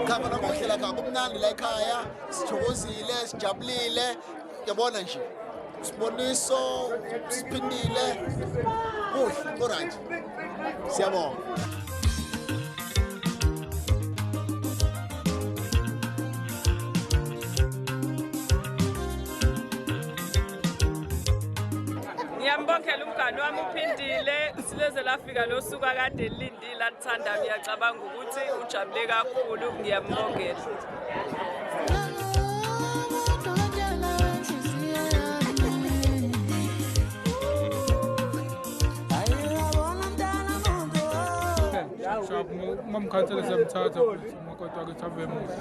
Khamba namuhle la khamba kumnandi la ekhaya sithokozile sijabulile yabona nje siboniso siphindile kuhle alright siyabonga. Ngiyambongela umngani wami uphindile sileze lafika lo suku akade lindile alithanda ngiyacabanga ukuthi ujabule kakhulu ngiyambongela. Umamkhansela siyamthatha futhi umakoti wakhe abe muhle.